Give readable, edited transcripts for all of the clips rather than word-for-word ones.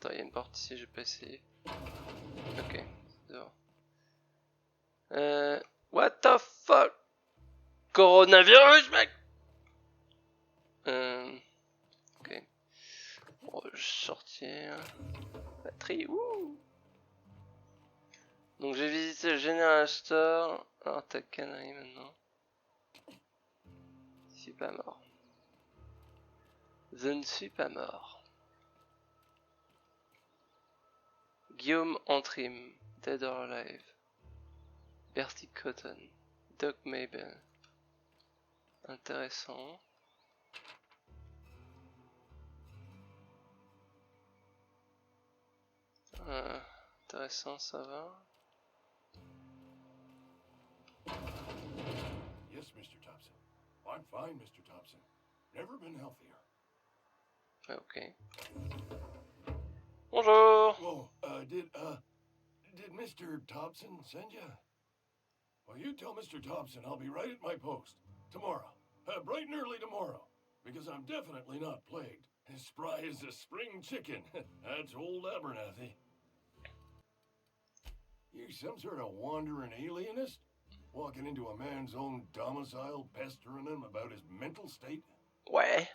Attends, il y a une porte ici, j'ai pas essayé. Ok, c'est dehors. What the fuck? Coronavirus, mec! Ok. Bon, je vais sortir. Batterie, ouh! Donc j'ai visité le General Store. Alors t'as cannerie maintenant. Je suis pas mort. Je ne suis pas mort. Guillaume Antrim, Dead or Alive. Bertie Cotton, Doc Mabel. Intéressant. Intéressant, ça va. Yes, Mr. Thompson. I'm fine, Mr. Thompson. Never been healthier. Ok. Bonjour. Whoa, did Mr. Thompson send you? Well, you tell Mr. Thompson I'll be right at my post. Tomorrow. Bright and early tomorrow. Because I'm definitely not plagued. As spry as a spring chicken. That's old Abernathy. You some sort of wandering alienist? Walking into a man's own domicile, pestering him about his mental state? Ouais.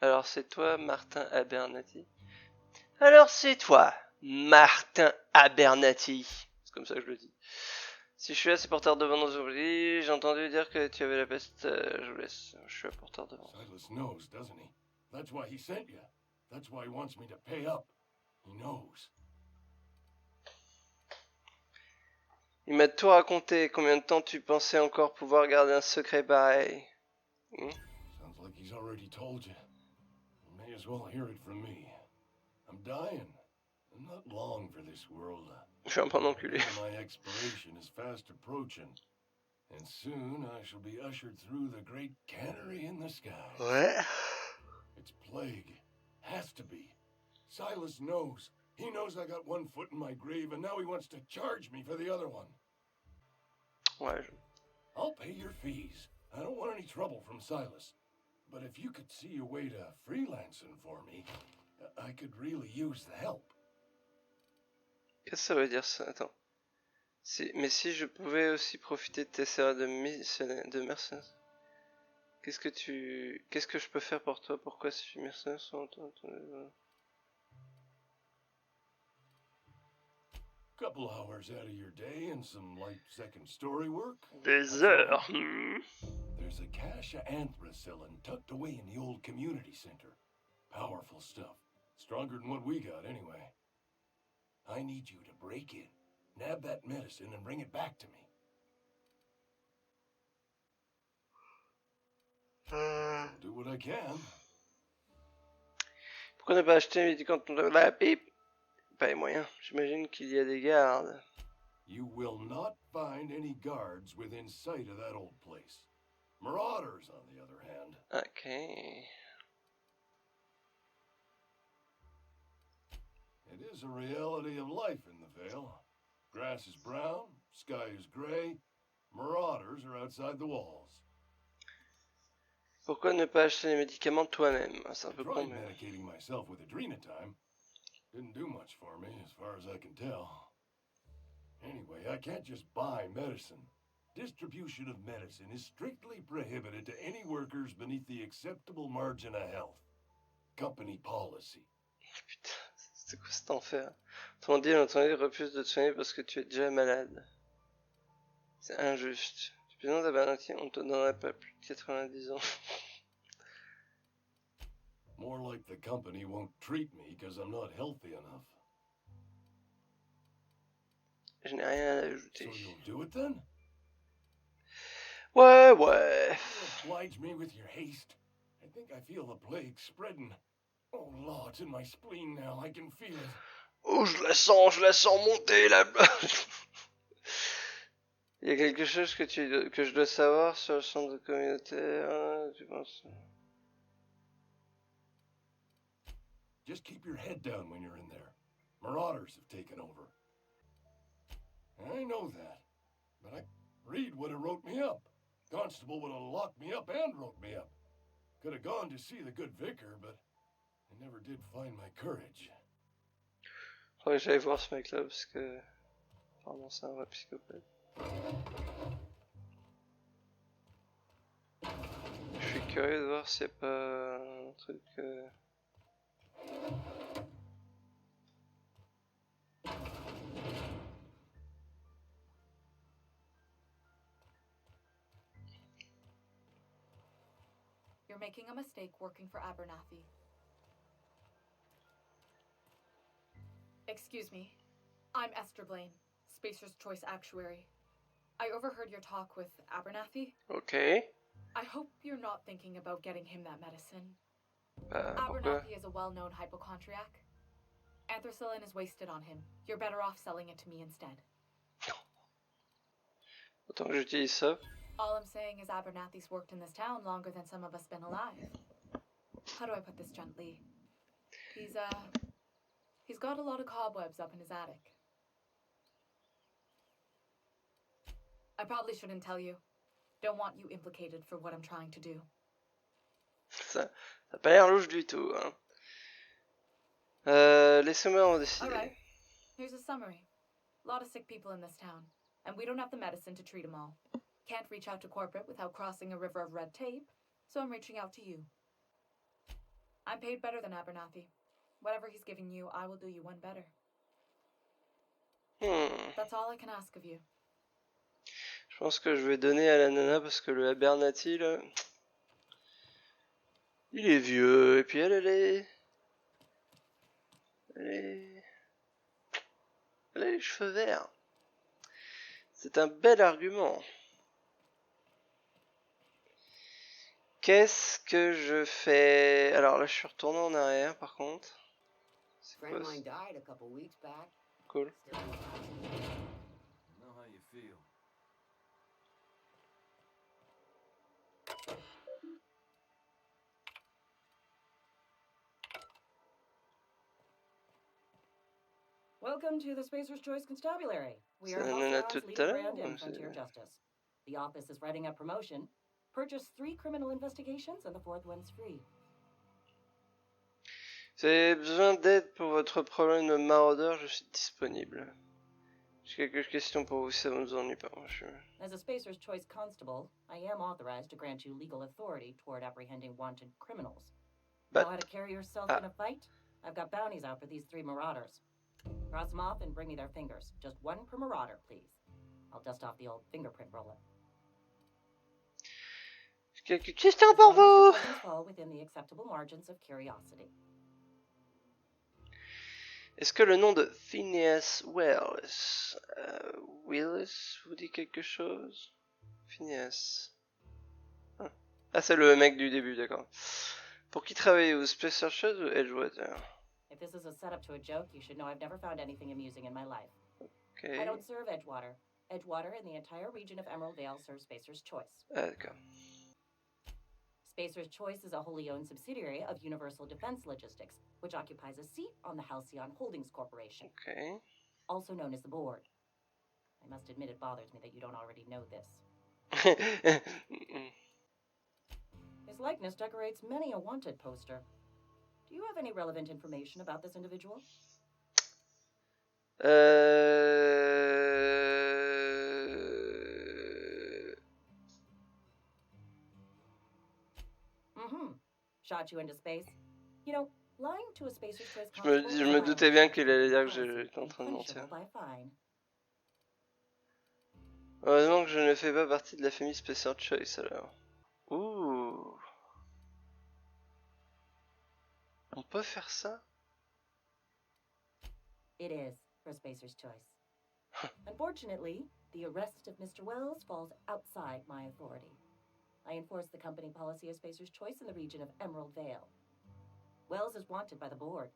Alors c'est toi, Martin Abernathy. Alors c'est toi, Martin Abernathy. C'est comme ça que je le dis. Si je suis là, c'est porteur de vent dans oubli. J'ai entendu dire que tu avais la peste. Je vous laisse. Je suis un porteur de vent. Silas knows, doesn't he? That's why he sent you. That's why he wants me to pay up. He knows. Il m'a tout raconté. Combien de temps tu pensais encore pouvoir garder un secret pareil? Sounds like he's already told you. You may as well hear it from me. I'm dying. I'm not long for this world. Je suis un peu enculé. My expiration is fast approaching. And soon I shall be ushered through the great cannery in the sky. Ouais. It's plague. Has to be. Silas knows. He knows I got one foot in my grave, and now he wants to charge me for the other one. Ouais. I'll pay your fees. I don't want any trouble from Silas. But if you could see a way to freelancing for me, I could really use the help. Qu'est-ce que ça veut dire ça? Attends. Mais si je pouvais aussi profiter de tes services de mercenaires. Qu'est-ce que je peux faire pour toi? Pourquoi si je suis mercenaire sans toi? Couple hours out of your day and some light second story work. Des heures. There's a cache of anthracillin tucked away in the old community center. Powerful stuff. Stronger than what we got anyway. I need you to break in, nab that medicine and bring it back to me. I'll do what I can. Pourquoi ne pas acheter un médicament de la pipe? Pas les moyens. J'imagine qu'il y a des gardes. You will not find any guards within sight of that old place. Marauders, on the other hand. Ok. It is a reality of life in the Vale. Grass is brown, sky is gray, marauders are outside the walls. Pourquoi ne pas acheter les médicaments toi-même? C'est un peu I tried con, mais... medicating myself with adrenatime. Didn't do much for me, as far as I can tell. Anyway, I can't just buy medicine. Distribution of medicine is strictly prohibited to any workers beneath the acceptable margin of health. Company policy. Putain, c'est quoi cet enfer? Autrement dit, l'entendu refuse de te soigner parce que tu es déjà malade. C'est injuste. Tu peux non Abernathy, on ne te donnerait pas plus de 90 ans. More like the company won't treat me because I'm not healthy enough. Je n'ai rien à ajouter. So you'll do it then? Ouais, ouais. Oblige me with your haste. I think I feel the plague spreading. Oh Lord, it's in my spleen now. I can feel it. Oh, je la sens monter là. Il y a quelque chose que je dois savoir sur le centre communautaire, tu penses? Just keep your head down when you're in there. Marauders have taken over. I know that, but Reed would have wrote me up. Constable would have locked me up and wrote me up. Could have gone to see the good vicar, but I never did find my courage. Faudrait que j'aille voir ce mec là parce que apparemment c'est un vrai psychopathe. Je suis curieux de voir s'il n'y a pas un truc... You're making a mistake working for Abernathy. Excuse me. I'm Esther Blaine, Spacer's Choice Actuary. I overheard your talk with Abernathy. Ok. I hope you're not thinking about getting him that medicine. Pourquoi? Abernathy is a well-known hypochondriac. Anthracillin is wasted on him. You're better off selling it to me instead. Autant que j'utilise ça. All I'm saying is Abernathy's worked in this town longer than some of us been alive. How do I put this gently? He's got a lot of cobwebs up in his attic. I probably shouldn't tell you. Don't want you implicated for what I'm trying to do. Ça a pas l'air louche du tout, hein. Laissez-moi en décider. Alright, here's a summary. A lot of sick people in this town, and we don't have the medicine to treat them all. Can't reach out to corporate without crossing a river of red tape, so I'm reaching out to you. I'm paid better than Abernathy. Whatever he's giving you, I will do you one better. That's all I can ask of you. Je pense que je vais donner à la nana parce que le Abernathy là, il est vieux et puis elle a les cheveux verts. C'est un bel argument. Qu'est-ce que je fais? Alors là, je suis retourné en arrière par contre. C'est quoi ça? Cool. Welcome to the Spacer's Choice Constabulary. We are Ça house en a laws, tout legal à brand, l'heure. and frontier justice. The office is writing a promotion. Purchase 3 criminal investigations and the 4th one's free. Si vous avez besoin d'aide pour votre problème de maraudeur, je suis disponible. J'ai quelques questions pour vous si ça ne vous ennuie pas. As a Spacer's Choice constable, I am authorized to grant you legal authority toward apprehending wanted criminals. Know how to carry yourself in a fight? I've got bounties out for these 3 marauders. Cross them off and bring me their fingers. Just 1 per marauder, please. I'll dust off the old fingerprint roller. J'ai quelques questions pour vous. Fall within the acceptable margins of curiosity. Est-ce que le nom de Phineas Willis vous dit quelque chose? Phineas. Ah, c'est le mec du début, d'accord. Pour qui travaillez-vous? Spacer Choice ou Edgewater? If this is a setup to a joke, you should know I've never found anything amusing in my life. Okay. I don't serve Edgewater. Edgewater and the entire region of Emerald Vale serves Spacer's Choice. Ah, d'accord. Spacer's Choice is a wholly owned subsidiary of Universal Defense Logistics, which occupies a seat on the Halcyon Holdings Corporation. Okay. Also known as the board. I must admit it bothers me that you don't already know this. His likeness decorates many a wanted poster. Do you have any relevant information about this individual? Shot you into space. You know, lying to a Spacer's Choice constable. Je me doutais bien qu'il allait dire que j'étais en train de mentir. Heureusement que je ne fais pas partie de la famille Spacer Choice alors. Ouh. On peut faire ça? It is for Spacer's Choice. Unfortunately, the arrest of Mr. Wells falls outside my authority. I enforce the company policy of Spacer's Choice in the region of Emerald Vale. Wells is wanted by the board.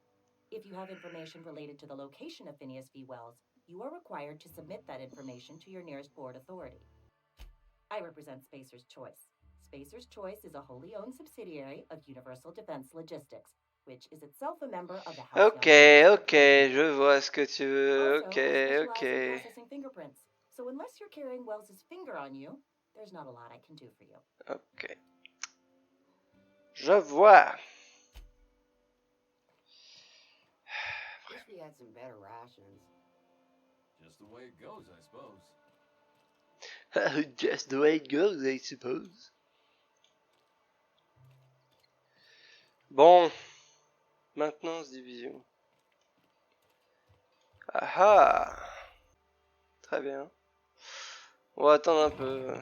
If you have information related to the location of Phineas V. Wells, you are required to submit that information to your nearest board authority. I represent Spacer's Choice. Spacer's Choice is a wholly owned subsidiary of Universal Defense Logistics, which is itself a member of the House. Ok, je vois ce que tu veux. Also, Ok. processing fingerprints. So unless you're carrying Wells's finger on you, there's not a lot I can do for you. Ok. Je vois. This Wish we had some better rations. Just the way it goes, I suppose. Just the way it goes, I suppose. Bon, maintenance division. Ah ah. Très bien. On va attendre un peu.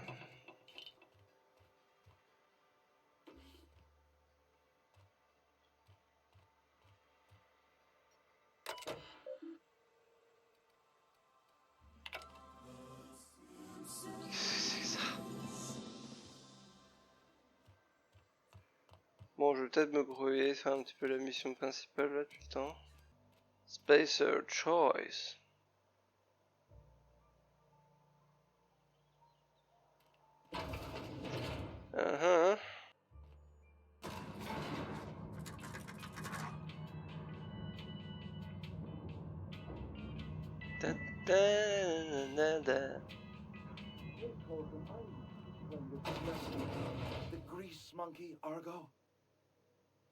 C'est ça. Bon, je vais peut-être me brouiller, faire un petit peu la mission principale là depuis le temps. Spacer Choice. Uh-huh. Da, da, da, da. The grease monkey, Argo?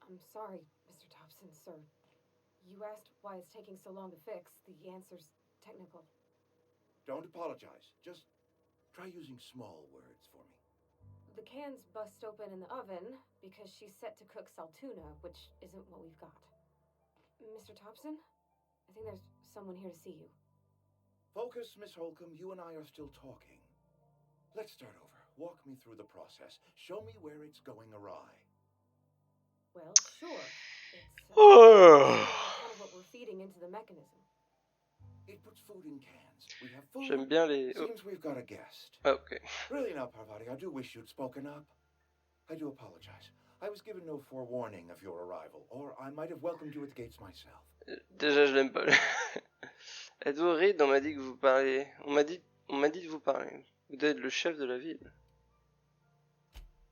I'm sorry, Mr. Thompson, sir. You asked why it's taking so long to fix. The answer's technical. Don't apologize. Just try using small words for me. The can's bust open in the oven because she's set to cook saltuna, which isn't what we've got. Mr. Thompson? I think there's someone here to see you. Focus, Miss Holcomb. You and I are still talking. Let's start over. Walk me through the process. Show me where it's going awry. Well, sure. It's Oh. kind of what we're feeding into the mechanism. It puts food in cans. We have food. J'aime bien les... Oh. Seems we've got a guest. Ok. Really now, Parvati, I do wish you'd spoken up. I do apologize. I was given no forewarning of your arrival, or I might have welcomed you at the gates myself. Déjà, je l'aime pas. Êtes-vous Reed? On m'a dit que vous parliez. On m'a dit de vous parler. Vous êtes le chef de la ville.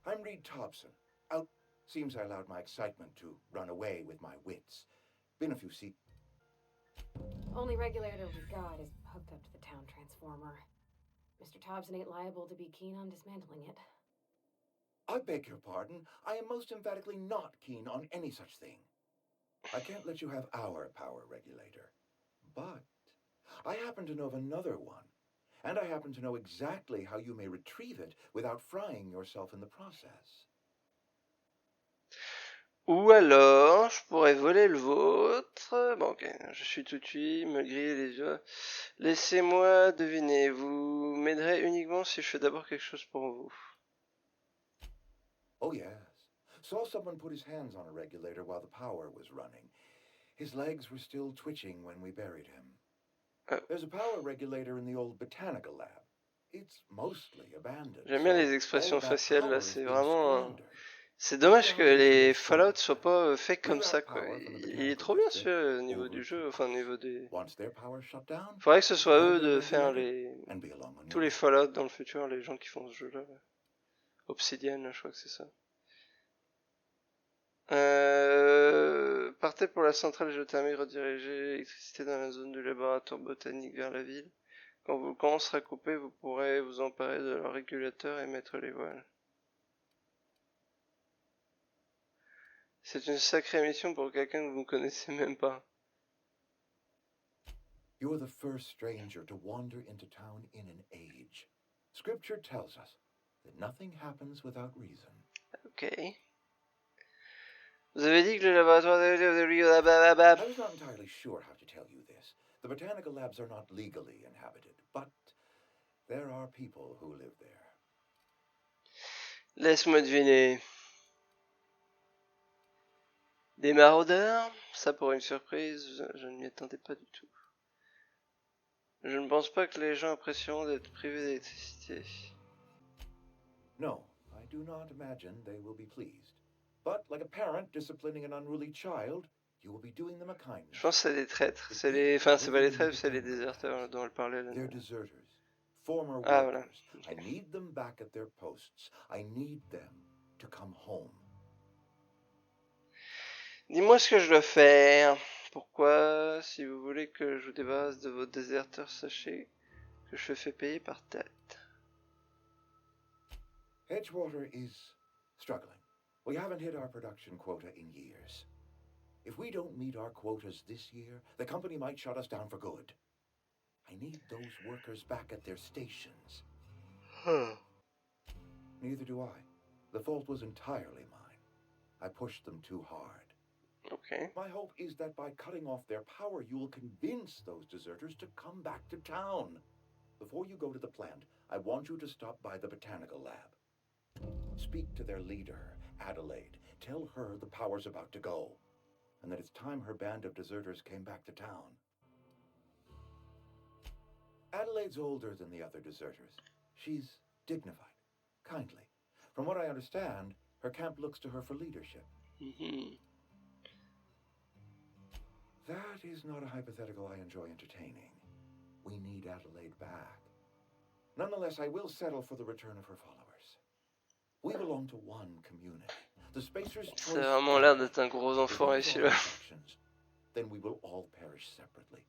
I'm Reed Thompson. Out. Seems I allowed my excitement to run away with my wits. Been a few Only regulator we got is hooked up to the town transformer. Mr. Thompson ain't liable to be keen on dismantling it. I beg your pardon. I am most emphatically not keen on any such thing. I can't let you have our power regulator. But I happen to know of another one. And I happen to know exactly how you may retrieve it without frying yourself in the process. Ou alors, je pourrais voler le vôtre. Bon, ok, je suis tout cuit, me griller les yeux. Laissez-moi deviner, vous m'aiderez uniquement si je fais d'abord quelque chose pour vous. Oh yes. Saw someone put his hands on a regulator while the power was running. His legs were still twitching when we buried him. Oh. There's a power regulator in the old botanical lab. It's mostly abandoned. J'aime bien les expressions faciales là, c'est vraiment... C'est dommage que les Fallout soient pas faits comme ça, quoi. Il est trop bien celui-là au niveau du jeu, enfin au niveau des... Faudrait que ce soit eux de faire tous les Fallout dans le futur, les gens qui font ce jeu-là. Obsidian, là, je crois que c'est ça. Partez pour la centrale géothermique, redirigez l'électricité dans la zone du laboratoire botanique vers la ville. Quand le camp sera coupé, vous pourrez vous emparer de leur régulateur et mettre les voiles. C'est une sacrée mission pour quelqu'un que vous ne connaissez même pas. You are the first stranger to wander into town in an age. Scripture tells us that nothing happens without reason. Ok. Vous avez dit que le laboratoire de... I was not entirely sure how to tell you this. The botanical labs are not legally inhabited, but there are people who live there. Laisse-moi deviner. Des maraudeurs? Ça pour une surprise, je ne m'y attendais pas du tout. Je ne pense pas que les gens apprécieront d'être privés d'électricité. No, I do not imagine they will be pleased. But like a parent disciplining an unruly child, you will be doing them a kindness. Je pense que c'est des traîtres. C'est les... Enfin, c'est pas les traîtres, c'est les déserteurs dont elle parlait là. They're deserters. Former Ah, workers. voilà. I need them back at their posts. I need them to come home. Dis-moi ce que je dois faire. Pourquoi, si vous voulez que je vous débarrasse de vos déserteurs, sachez que je fais payer par tête. Edgewater is struggling. We haven't hit our production quota in years. If we don't meet our quotas this year, the company might shut us down for good. I need those workers back at their stations. Neither do I. The fault was entirely mine. I pushed them too hard. Ok. My hope is that by cutting off their power, you will convince those deserters to come back to town. Before you go to the plant, I want you to stop by the botanical lab. Speak to their leader, Adelaide. Tell her the power's about to go, and that it's time her band of deserters came back to town. Adelaide's older than the other deserters. She's dignified, kindly. From what I understand, her camp looks to her for leadership. That is not a hypothetical I enjoy entertaining. We need Adelaide back. Nonetheless, I will settle for the return of her followers. We belong to one community. The Spacer's Choice. C'est vraiment l'air d'être un gros enfoiré celui-là. Then we will all perish separately.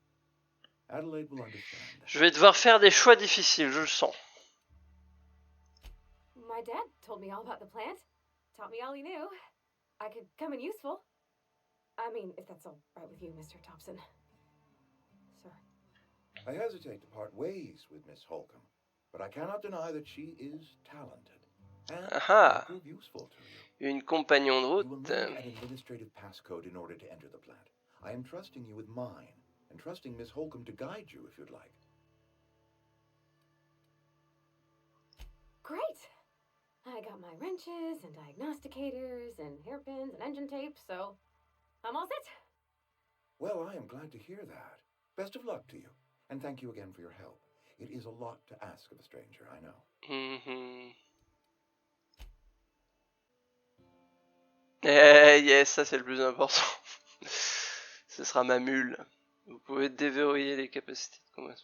Adelaide will understand. Je vais devoir faire des choix difficiles, je le sens. My dad told me all about the plant. Taught me all he knew. I could come in useful. I mean, if that's all right with you, Mr. Thompson. Sir. I hesitate to part ways with Miss Holcomb, but I cannot deny that she is talented and Aha. will prove useful to you. Une compagnon de You will route. need an administrative passcode in order to enter the plant. I am trusting you with mine, and trusting Miss Holcomb to guide you if you'd like. Great! I got my wrenches and diagnosticators and hairpins and engine tape, so I'm all set. Well, I am glad to hear that. Best of luck to you, and thank you again for your help. It is a lot to ask of a stranger, I know. Yes, ça c'est le plus important. Ce sera ma mule. Vous pouvez déverrouiller les capacités de combat.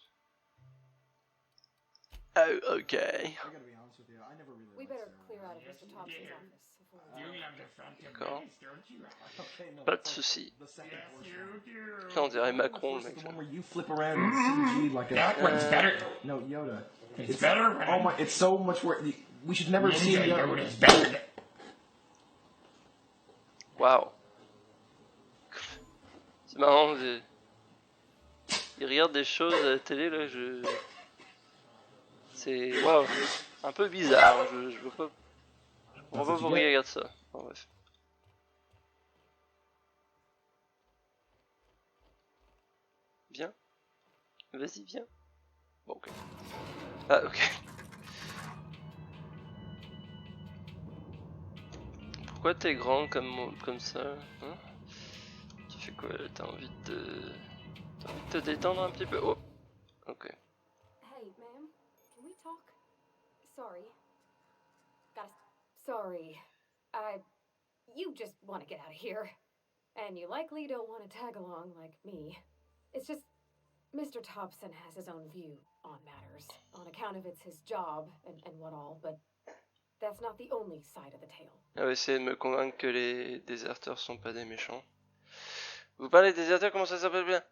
Oh, ok. I gotta be honest with you, I never really We liked better Sarah. clear out of Mr. Thompson's office before we D'accord. Okay, no, Pas de it's like soucis. the second portion. Putain, on dirait Macron, le First mec. is the one where you flip around in CG like a... That one's better. No, Yoda. It's better. Oh my, it's so much work. We should never see Ninja Yoda. Yoda's better. Waouh. C'est marrant, il regarde des choses à la télé là, c'est waouh, un peu bizarre, je veux pas, je comprends pas pourquoi il regarde ça. Enfin, bref. Viens, vas-y viens. Bon ok. Ah ok. Pourquoi t'es grand comme ça, hein? Tu fais quoi là? T'as envie de te détendre un petit peu? Oh, ok. Hey, ma'am, can we talk? Sorry. Sorry. You just want to get out of here. And you likely don't want to tag along like me. It's just, Mr. Thompson has his own view on matters, on account of it's his job and what all, but that's not the only side of the tale. On va essayer de me convaincre que les déserteurs sont pas des méchants. Vous parlez des déserteurs, comment ça s'appelle bien?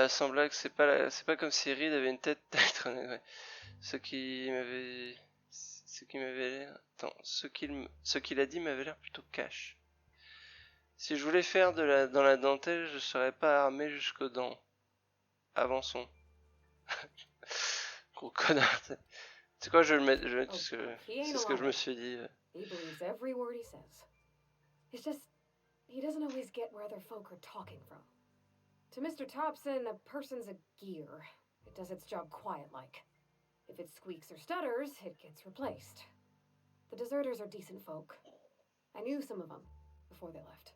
Sans blague, c'est pas comme si Reed avait une tête d'électronique, ouais. Ce qu'il m'avait l'air... Attends, ce qu'il a dit m'avait l'air plutôt cash. Si je voulais faire dans la dentelle, je serais pas armé jusqu'aux dents. Avançons. Gros connard. C'est quoi, je vais le mettre c'est ce que je me suis dit. He believes every word he says. It's just, he doesn't always get where other folk are talking from. To Mr. Thompson, a person's a gear. It does its job quiet-like. If it squeaks or stutters, it gets replaced. The deserters are decent folk. I knew some of them before they left.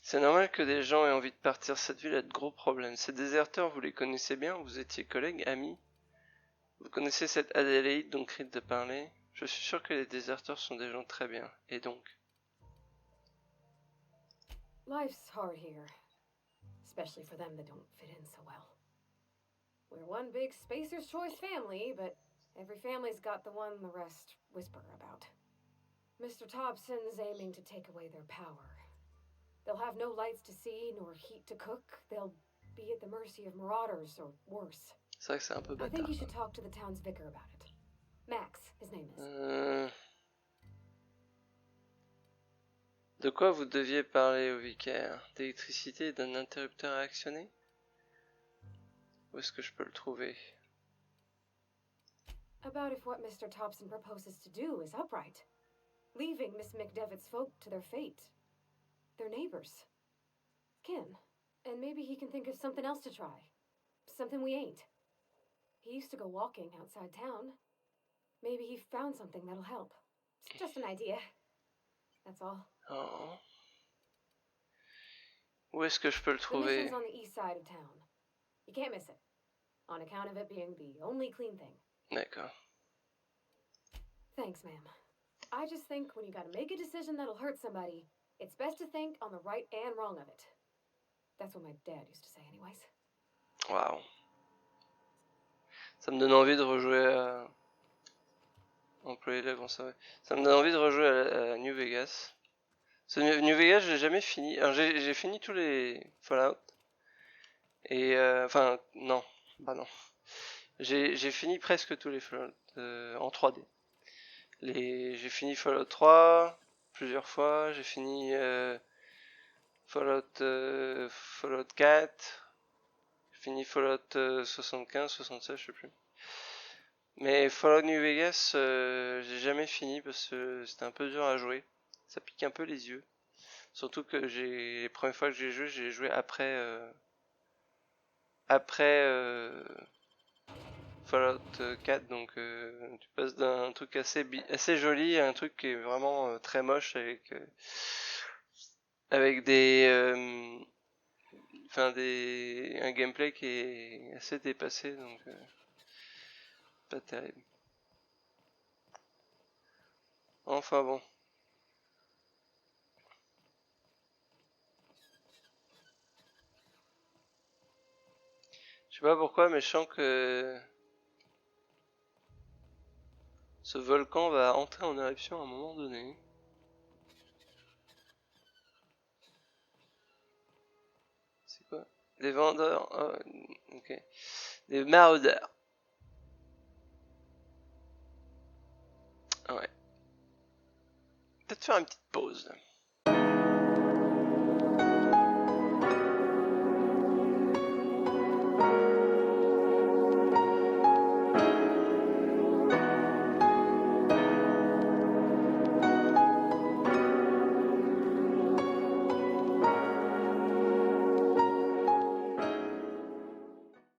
C'est normal que des gens aient envie de partir. Cette ville a de gros problèmes. Ces déserteurs, vous les connaissez bien? Vous étiez collègues, amis? Vous connaissez cette Adélaïde dont Reed de parler? Je suis sûr que les déserteurs sont des gens très bien. Et donc? Life's hard here. Especially for them that don't fit in so well. We're one big Spacer's Choice family, but every family's got the one the rest whisper about. Mr. Thompson's aiming to take away their power. They'll have no lights to see, nor heat to cook. They'll be at the mercy of marauders, or worse. C'est vrai que c'est un peu I think bâtard. you should talk to the town's vicar about it. Max, his name is. De quoi vous deviez parler au vicaire? D'électricité et d'un interrupteur à actionner? Où est-ce que je peux le trouver? About if what Mr. Thompson proposes to do is upright. Leaving Miss McDevitt's folk to their fate. Their neighbors. Kin. And maybe he can think of something else to try. Something we ain't. He used to go walking outside town. Maybe he found something that'll help. It's just an idea. That's all. Oh. Où est-ce que je peux le The trouver? mission's on the east side of town. You can't miss it. On account of it being the only clean thing. D'accord. Thanks, ma'am. I just think when you gotta make a decision that'll hurt somebody, it's best to think on the right and wrong of it. That's what my dad used to say anyways. Waouh. Ça me donne envie de rejouer à... Employer la conserver. Ça me donne envie de rejouer à New Vegas. Ce New Vegas, j'ai jamais fini. Alors j'ai fini tous les Fallout. Et enfin, non. Bah non. J'ai fini presque tous les Fallout en 3D. J'ai fini Fallout 3 plusieurs fois. J'ai fini Fallout 4. J'ai fini Fallout 75, 76, je sais plus. Mais Fallout New Vegas, j'ai jamais fini parce que c'était un peu dur à jouer. Ça pique un peu les yeux. Surtout que les premières fois que j'ai joué après Fallout 4, donc tu passes d'un truc assez joli à un truc qui est vraiment très moche avec un gameplay qui est assez dépassé, donc pas terrible. Enfin bon. Je sais pas pourquoi, mais je sens que ce volcan va entrer en éruption à un moment donné. C'est quoi? Des vendeurs. Oh, ok. Des maraudeurs. Ah ouais. Peut-être faire une petite pause.